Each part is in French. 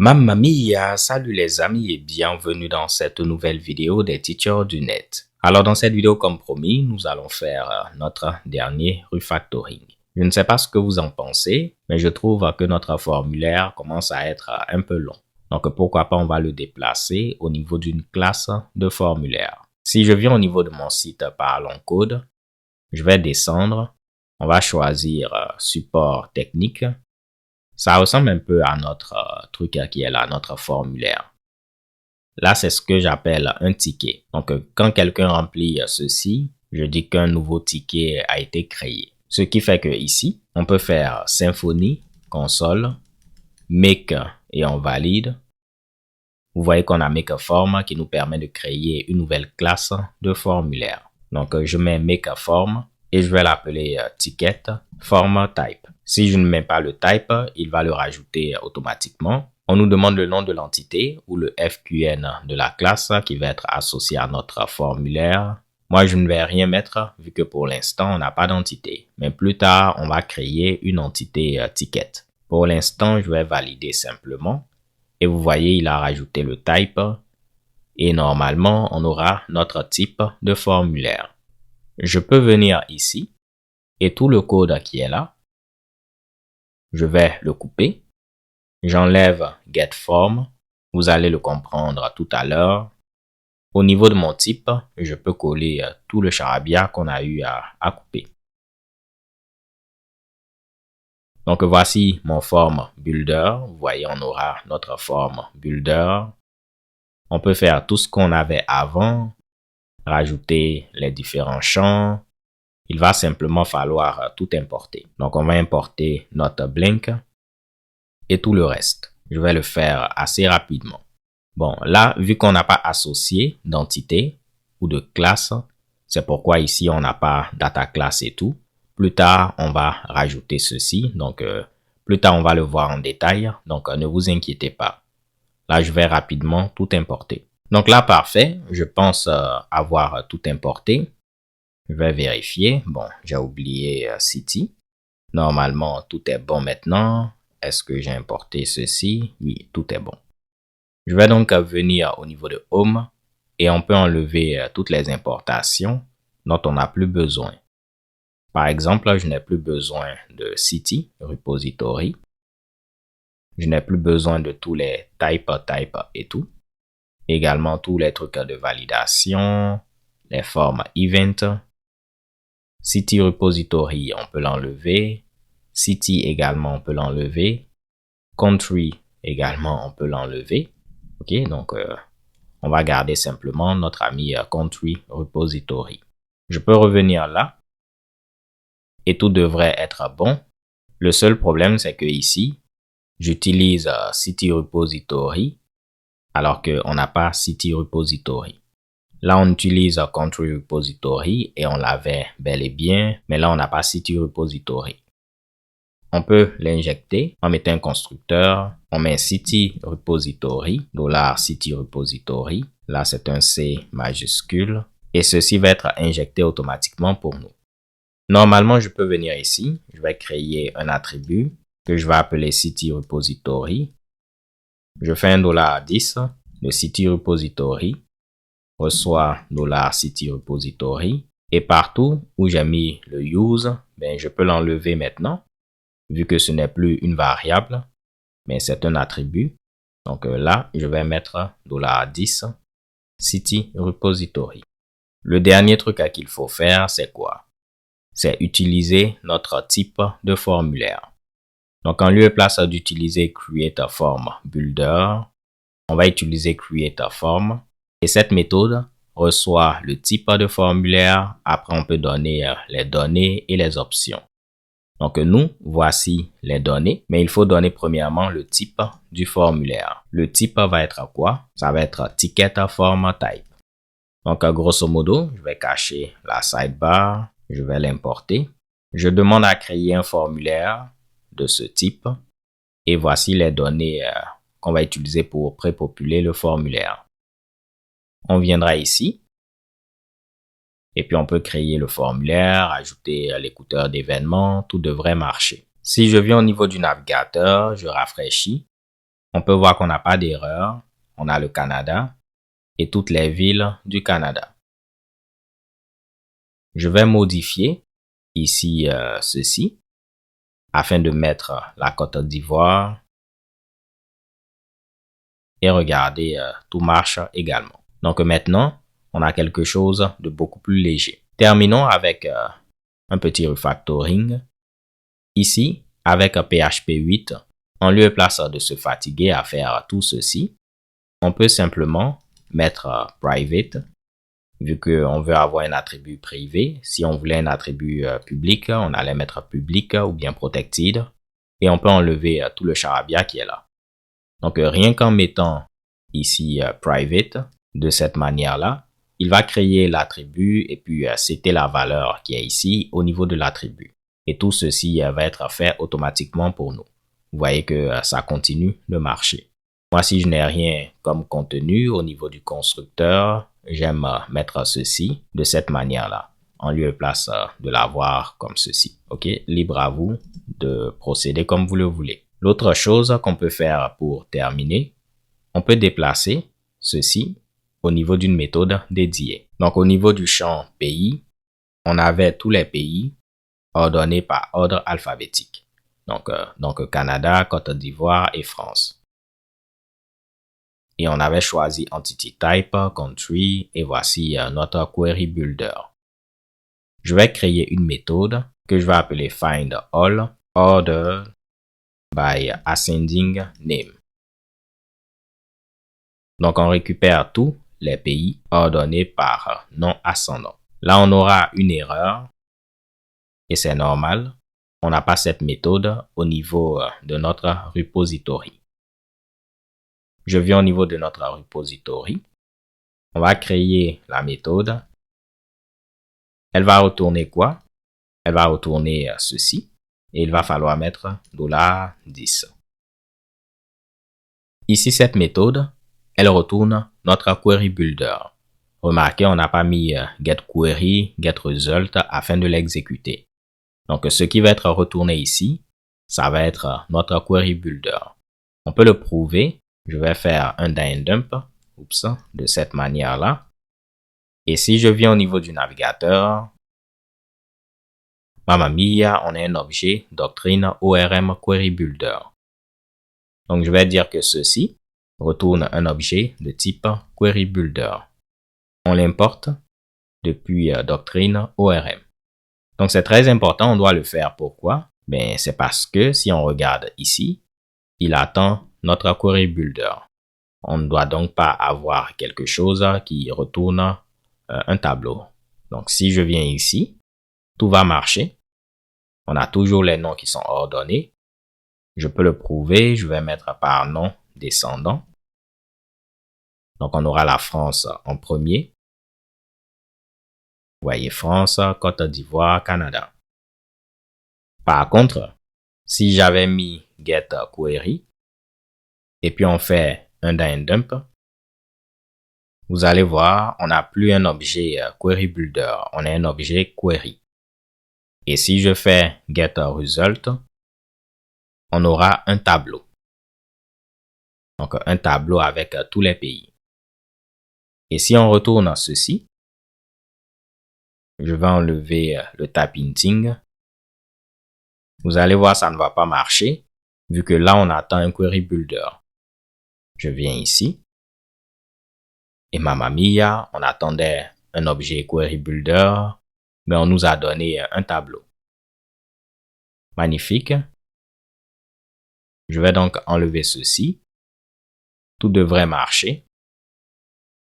Mamma mia, salut les amis et bienvenue dans cette nouvelle vidéo des Teachers du Net. Alors dans cette vidéo, comme promis, nous allons faire notre dernier refactoring. Je ne sais pas ce que vous en pensez, mais je trouve que notre formulaire commence à être un peu long. Donc pourquoi pas on va le déplacer au niveau d'une classe de formulaire. Si je viens au niveau de mon site Parlons Code, je vais descendre, on va choisir support technique. Ça ressemble un peu à notre truc qui est là, notre formulaire. Là, c'est ce que j'appelle un ticket. Donc, quand quelqu'un remplit ceci, je dis qu'un nouveau ticket a été créé. Ce qui fait que ici, on peut faire Symfony, console, make et on valide. Vous voyez qu'on a make a form qui nous permet de créer une nouvelle classe de formulaire. Donc, je mets make a form et je vais l'appeler ticket form type. Si je ne mets pas le type, il va le rajouter automatiquement. On nous demande le nom de l'entité ou le FQN de la classe qui va être associé à notre formulaire. Moi, je ne vais rien mettre vu que pour l'instant, on n'a pas d'entité. Mais plus tard, on va créer une entité ticket. Pour l'instant, je vais valider simplement. Et vous voyez, il a rajouté le type. Et normalement, on aura notre type de formulaire. Je peux venir ici et tout le code qui est là, je vais le couper. J'enlève getForm. Vous allez le comprendre tout à l'heure. Au niveau de mon type, je peux coller tout le charabia qu'on a eu à couper. Donc, voici mon form builder. Vous voyez, on aura notre form builder. On peut faire tout ce qu'on avait avant, rajouter les différents champs. Il va simplement falloir tout importer. Donc, on va importer notre blink et tout le reste. Je vais le faire assez rapidement. Bon, là, vu qu'on n'a pas associé d'entité ou de classe, c'est pourquoi ici, on n'a pas data class et tout. Plus tard, on va rajouter ceci. Donc, plus tard, on va le voir en détail. Donc, ne vous inquiétez pas. Là, je vais rapidement tout importer. Donc là, parfait. Je pense avoir tout importé. Je vais vérifier. Bon, j'ai oublié City. Normalement, tout est bon maintenant. Est-ce que j'ai importé ceci? Oui, tout est bon. Je vais donc venir au niveau de Home et on peut enlever toutes les importations dont on n'a plus besoin. Par exemple, je n'ai plus besoin de City, Repository. Je n'ai plus besoin de tous les type et tout. Également tous les trucs de validation, les formes event. City Repository, on peut l'enlever. City également, on peut l'enlever. Country également, on peut l'enlever. Ok, donc on va garder simplement notre ami Country Repository. Je peux revenir là et tout devrait être bon. Le seul problème, c'est que ici, j'utilise City Repository alors qu'on n'a pas City Repository. Là, on utilise Country Repository et on l'avait bel et bien, mais là, on n'a pas City Repository. On peut l'injecter en mettant un constructeur. On met City Repository, $City Repository. Là, c'est un C majuscule. Et ceci va être injecté automatiquement pour nous. Normalement, je peux venir ici. Je vais créer un attribut que je vais appeler City Repository. Je fais un $10. Le City Repository reçoit $City Repository. Et partout où j'ai mis le use, ben, je peux l'enlever maintenant. Vu que ce n'est plus une variable, mais c'est un attribut. Donc là, je vais mettre $10 City Repository. Le dernier truc qu'il faut faire, c'est quoi? C'est utiliser notre type de formulaire. Donc en lieu et place d'utiliser Create Form Builder, on va utiliser Create Form. Et cette méthode reçoit le type de formulaire. Après, on peut donner les données et les options. Donc, nous, voici les données, mais il faut donner premièrement le type du formulaire. Le type va être quoi? Ça va être ticket form type. Donc, grosso modo, je vais cacher la sidebar, je vais l'importer. Je demande à créer un formulaire de ce type et voici les données qu'on va utiliser pour prépopuler le formulaire. On viendra ici. Et puis, on peut créer le formulaire, ajouter l'écouteur d'événements, tout devrait marcher. Si je viens au niveau du navigateur, je rafraîchis, on peut voir qu'on n'a pas d'erreur. On a le Canada et toutes les villes du Canada. Je vais modifier ici ceci afin de mettre la Côte d'Ivoire et regardez, tout marche également. Donc maintenant, on a quelque chose de beaucoup plus léger. Terminons avec un petit refactoring. Ici, avec PHP 8, en lieu et place de se fatiguer à faire tout ceci, on peut simplement mettre private, vu qu'on veut avoir un attribut privé. Si on voulait un attribut public, on allait mettre public ou bien protected. Et on peut enlever tout le charabia qui est là. Donc, rien qu'en mettant ici private, de cette manière-là, il va créer l'attribut et puis c'était la valeur qui est ici au niveau de l'attribut. Et tout ceci va être fait automatiquement pour nous. Vous voyez que ça continue de marcher. Moi, si je n'ai rien comme contenu au niveau du constructeur, j'aime mettre ceci de cette manière-là, en lieu et place de l'avoir comme ceci. OK? Libre à vous de procéder comme vous le voulez. L'autre chose qu'on peut faire pour terminer, on peut déplacer ceci au niveau d'une méthode dédiée. Donc, au niveau du champ pays, on avait tous les pays ordonnés par ordre alphabétique. Donc Canada, Côte d'Ivoire et France. Et on avait choisi Entity Type, Country, et voici notre Query Builder. Je vais créer une méthode que je vais appeler Find All Order by Ascending Name. Donc, on récupère tous les pays ordonnés par nom ascendant. Là, on aura une erreur et c'est normal. On n'a pas cette méthode au niveau de notre repository. Je viens au niveau de notre repository. On va créer la méthode. Elle va retourner quoi? Elle va retourner ceci. Et il va falloir mettre $10. Ici, cette méthode, elle retourne notre query builder. Remarquez, on n'a pas mis getQuery, getResult afin de l'exécuter. Donc, ce qui va être retourné ici, ça va être notre query builder. On peut le prouver. Je vais faire un dump de cette manière-là. Et si je viens au niveau du navigateur, mamma mia, on a un objet doctrine ORM query builder. Donc, je vais dire que ceci retourne un objet de type query builder. On l'importe depuis doctrine ORM. Donc, c'est très important, on doit le faire. Pourquoi? Ben, c'est parce que si on regarde ici, il attend notre query builder. On ne doit donc pas avoir quelque chose qui retourne un tableau. Donc, si je viens ici, tout va marcher. On a toujours les noms qui sont ordonnés. Je peux le prouver, je vais mettre par nom descendant. Donc, on aura la France en premier. Vous voyez France, Côte d'Ivoire, Canada. Par contre, si j'avais mis getQuery et puis on fait un dump, vous allez voir, on n'a plus un objet query builder, on a un objet query. Et si je fais getResult, on aura un tableau. Donc, un tableau avec tous les pays. Et si on retourne à ceci, je vais enlever le tab hinting. Vous allez voir, ça ne va pas marcher, vu que là, on attend un query builder. Je viens ici. Et mamma mia, on attendait un objet query builder, mais on nous a donné un tableau. Magnifique. Je vais donc enlever ceci. Tout devrait marcher.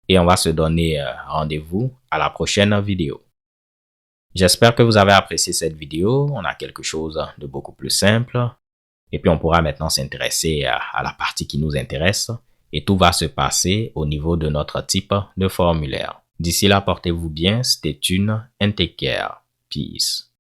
Et on va se donner rendez-vous à la prochaine vidéo. J'espère que vous avez apprécié cette vidéo. On a quelque chose de beaucoup plus simple. Et puis on pourra maintenant s'intéresser à la partie qui nous intéresse. Et tout va se passer au niveau de notre type de formulaire. D'ici là, portez-vous bien. Stay tuned and take care. Peace.